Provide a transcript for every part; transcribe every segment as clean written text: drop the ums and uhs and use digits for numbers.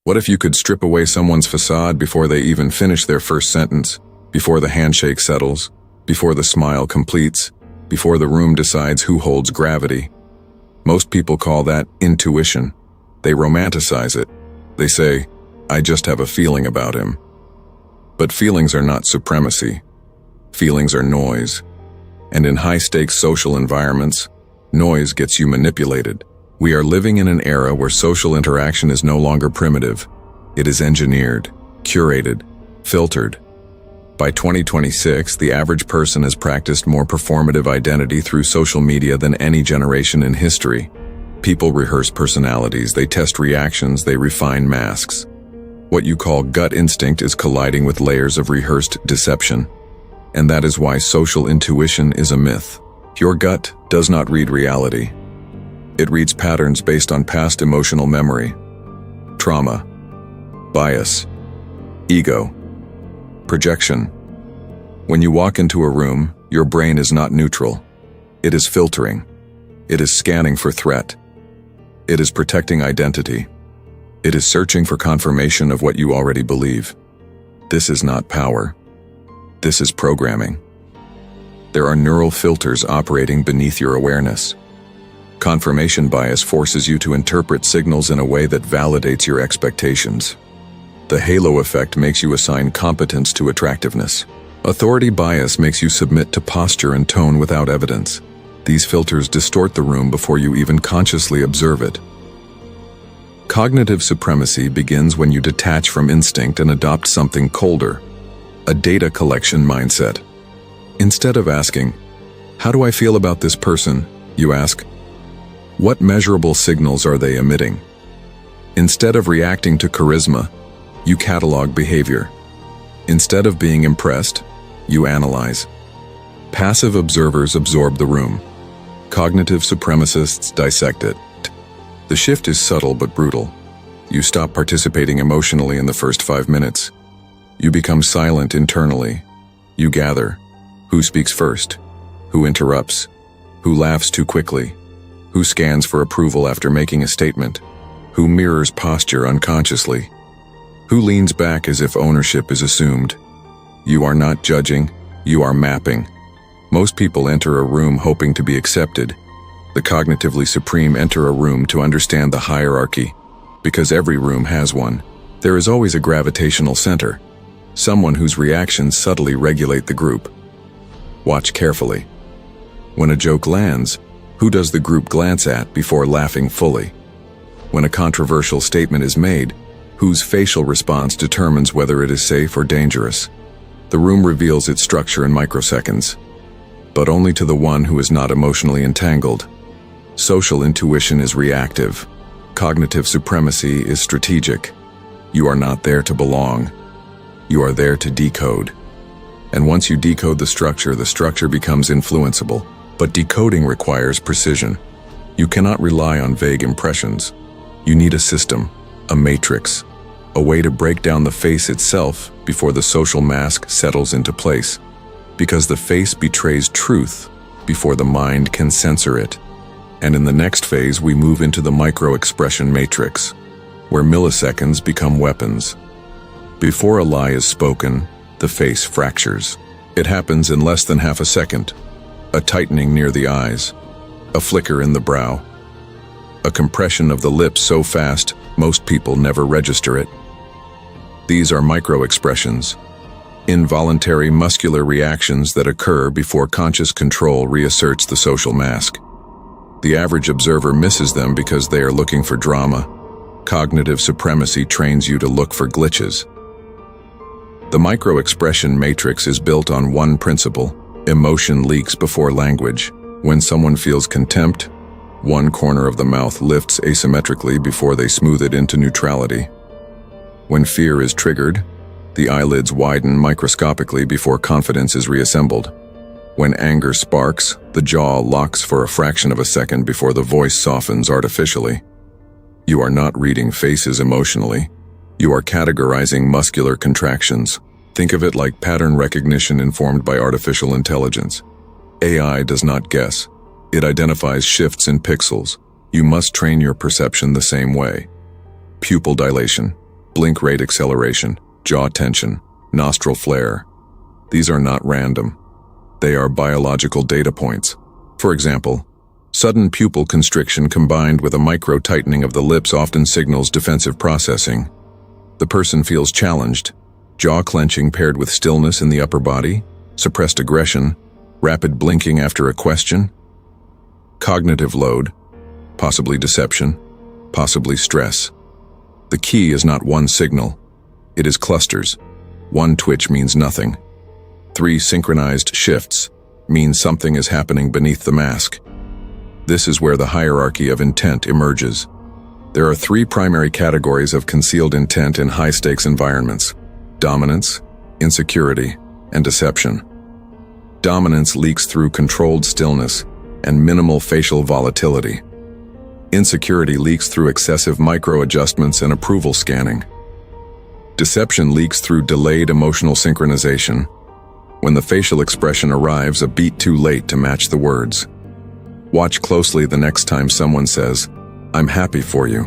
What if you could strip away someone's facade before they even finish their first sentence, before the handshake settles, before the smile completes, before the room decides who holds gravity? Most people call that intuition. They romanticize it. They say, "I just have a feeling about him." But feelings are not supremacy. Feelings are noise. And in high-stakes social environments, noise gets you manipulated. We are living in an era where social interaction is no longer primitive. It is engineered, curated, filtered. By 2026, the average person has practiced more performative identity through social media than any generation in history. People rehearse personalities, they test reactions, they refine masks. What you call gut instinct is colliding with layers of rehearsed deception. And that is why social intuition is a myth. Your gut does not read reality. It reads patterns based on past emotional memory, trauma, bias, ego, projection. When you walk into a room, your brain is not neutral. It is filtering. It is scanning for threat. It is protecting identity. It is searching for confirmation of what you already believe. This is not power. This is programming. There are neural filters operating beneath your awareness. Confirmation bias forces you to interpret signals in a way that validates your expectations. The halo effect makes you assign competence to attractiveness. Authority bias makes you submit to posture and tone without evidence. These filters distort the room before you even consciously observe it. Cognitive supremacy begins when you detach from instinct and adopt something colder, a data collection mindset. Instead of asking, "How do I feel about this person?" you ask, "What measurable signals are they emitting?" Instead of reacting to charisma, you catalog behavior. Instead of being impressed, you analyze. Passive observers absorb the room. Cognitive supremacists dissect it. The shift is subtle but brutal. You stop participating emotionally in the first 5 minutes. You become silent internally. You gather. Who speaks first? Who interrupts? Who laughs too quickly? Who scans for approval after making a statement? Who mirrors posture unconsciously? Who leans back as if ownership is assumed? You are not judging, you are mapping. Most people enter a room hoping to be accepted. The cognitively supreme enter a room to understand the hierarchy. Because every room has one, there is always a gravitational center, someone whose reactions subtly regulate the group. Watch carefully. When a joke lands, who does the group glance at before laughing fully? When a controversial statement is made, whose facial response determines whether it is safe or dangerous? The room reveals its structure in microseconds, but only to the one who is not emotionally entangled. Social intuition is reactive. Cognitive supremacy is strategic. You are not there to belong. You are there to decode. And once you decode the structure becomes influenceable. But decoding requires precision. You cannot rely on vague impressions. You need a system, a matrix, a way to break down the face itself before the social mask settles into place. Because the face betrays truth before the mind can censor it. And in the next phase, we move into the micro-expression matrix, where milliseconds become weapons. Before a lie is spoken, the face fractures. It happens in less than half a second. A tightening near the eyes, a flicker in the brow, a compression of the lips so fast most people never register it. These are micro-expressions, involuntary muscular reactions that occur before conscious control reasserts the social mask. The average observer misses them because they are looking for drama. Cognitive supremacy trains you to look for glitches. The micro-expression matrix is built on one principle: emotion leaks before language. When someone feels contempt, one corner of the mouth lifts asymmetrically before they smooth it into neutrality. When fear is triggered, the eyelids widen microscopically before confidence is reassembled. When anger sparks, the jaw locks for a fraction of a second before the voice softens artificially. You are not reading faces emotionally. You are categorizing muscular contractions. Think of it like pattern recognition informed by artificial intelligence. AI does not guess. It identifies shifts in pixels. You must train your perception the same way. Pupil dilation. blink rate acceleration, jaw tension, nostril flare. These are not random. They are biological data points. For example, sudden pupil constriction combined with a micro-tightening of the lips often signals defensive processing. The person feels challenged. Jaw clenching paired with stillness in the upper body, suppressed aggression, rapid blinking after a question. Cognitive load, possibly deception, possibly stress. The key is not one signal. It is clusters. One twitch means nothing. 3 synchronized shifts means something is happening beneath the mask. This is where the hierarchy of intent emerges. There are 3 primary categories of concealed intent in high-stakes environments: dominance, insecurity, and deception. Dominance leaks through controlled stillness and minimal facial volatility. Insecurity leaks through excessive micro-adjustments and approval scanning. Deception leaks through delayed emotional synchronization, when the facial expression arrives a beat too late to match the words. Watch closely the next time someone says, "I'm happy for you."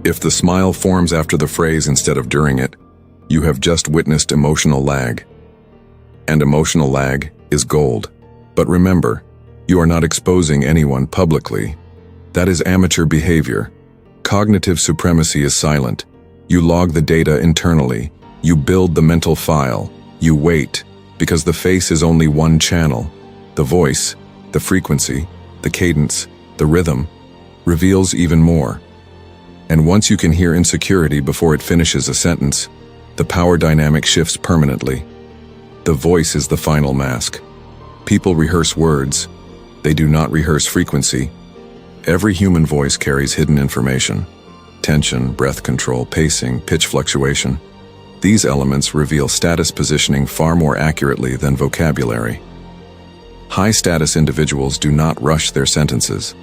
If the smile forms after the phrase instead of during it, you have just witnessed emotional lag. And emotional lag is gold. But remember, you are not exposing anyone publicly. That is amateur behavior. Cognitive supremacy is silent. You log the data internally. You build the mental file. You wait, because the face is only one channel. The voice, the frequency, the cadence, the rhythm, reveals even more. And once you can hear insecurity before it finishes a sentence, the power dynamic shifts permanently. The voice is the final mask. People rehearse words. They do not rehearse frequency. Every human voice carries hidden information: tension, breath control, pacing, pitch fluctuation. These elements reveal status positioning far more accurately than vocabulary. High-status individuals do not rush their sentences.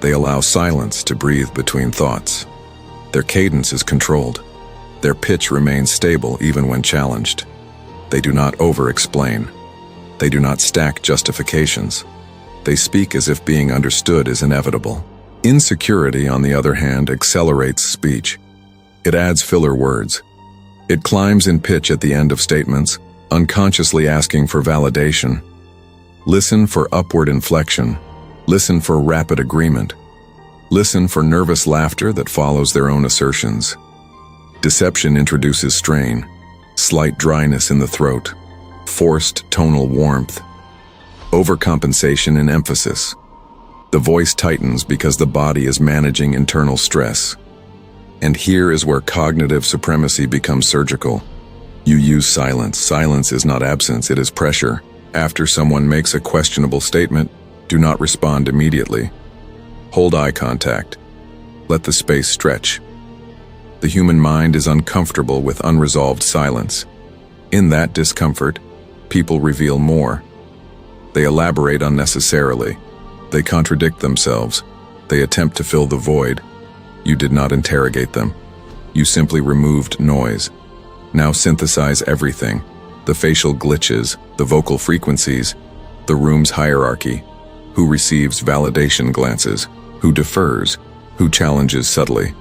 They allow silence to breathe between thoughts. Their cadence is controlled. Their pitch remains stable even when challenged. They do not over-explain. They do not stack justifications. They speak as if being understood is inevitable. Insecurity, on the other hand, accelerates speech. It adds filler words. It climbs in pitch at the end of statements, unconsciously asking for validation. Listen for upward inflection. Listen for rapid agreement. Listen for nervous laughter that follows their own assertions. Deception introduces strain, slight dryness in the throat, forced tonal warmth, overcompensation in emphasis. The voice tightens because the body is managing internal stress. And here is where cognitive supremacy becomes surgical. You use silence. Silence is not absence, it is pressure. After someone makes a questionable statement, do not respond immediately. Hold eye contact. Let the space stretch. The human mind is uncomfortable with unresolved silence. In that discomfort, people reveal more. They elaborate unnecessarily. They contradict themselves. They attempt to fill the void. You did not interrogate them. You simply removed noise. Now synthesize everything: the facial glitches, the vocal frequencies, the room's hierarchy, who receives validation glances, who defers, who challenges subtly.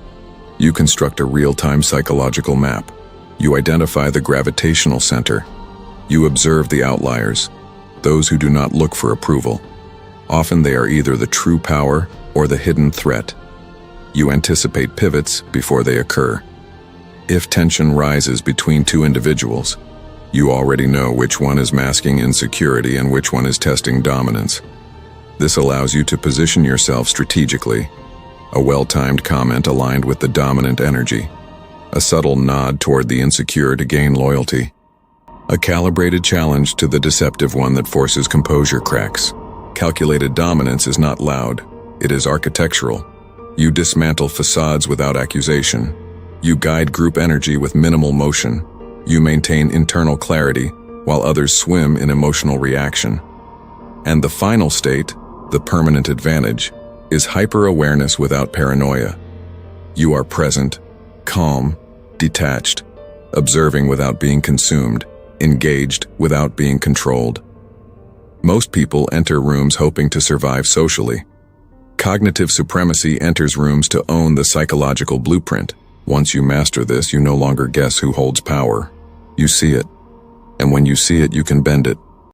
You construct a real-time psychological map. You identify the gravitational center. You observe the outliers, those who do not look for approval. Often they are either the true power or the hidden threat. You anticipate pivots before they occur. If tension rises between 2 individuals, you already know which one is masking insecurity and which one is testing dominance. This allows you to position yourself strategically. A well-timed comment aligned with the dominant energy. A subtle nod toward the insecure to gain loyalty. A calibrated challenge to the deceptive one that forces composure cracks. Calculated dominance is not loud, it is architectural. You dismantle facades without accusation. You guide group energy with minimal motion. You maintain internal clarity while others swim in emotional reaction. And the final state, the permanent advantage, is hyper-awareness without paranoia. You are present, calm, detached, observing without being consumed, engaged without being controlled. Most people enter rooms hoping to survive socially. Cognitive supremacy enters rooms to own the psychological blueprint. Once you master this, you no longer guess who holds power. You see it. And when you see it, you can bend it.